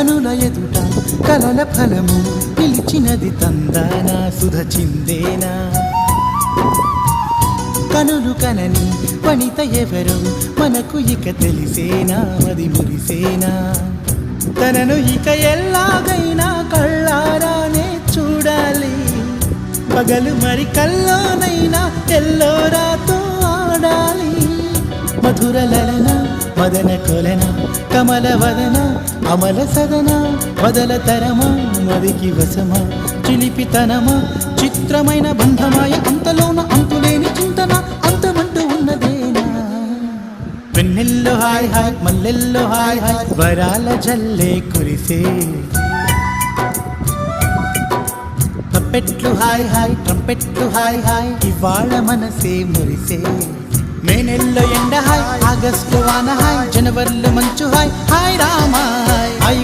కనుల ఎదుట కలల ఫలము పిలిచినది తందానా సుధ చిందేనా కనులు కనని వనిత ఎవరు మనకు ఇక తెలిసేనా అది మురిసేనా తనను ఇక ఎల్లాగైనా కళ్ళారానే చూడాలి పగలు మరి కల్లోనైనా ఎల్లోరాతో ఆడాలి మధుర లలన మదన కొలన కమల వదన అమల సదన వదల తరమా మదికి వసమా చిలిపితనమా చిత్రమైన బంధమాయ అంతలోన అంతులేని చింతన అంతమంటూ ఉన్నదేనా వెన్నెల్లో హాయ్ హాయ్ మల్లెల్లో హాయ్ హాయ్ వరాల జల్లే కురిసే ట్రంపెట్లు హాయ్ హాయ్ ట్రంపెట్లు హాయ్ హాయ్ ఇవాళ మనసే మురిసే మే నెలలో ఎండ హాయ్ ఆగస్టు వాన హాయ్ జనవరిలో మంచు హాయ్ హాయ్ రామా హాయ్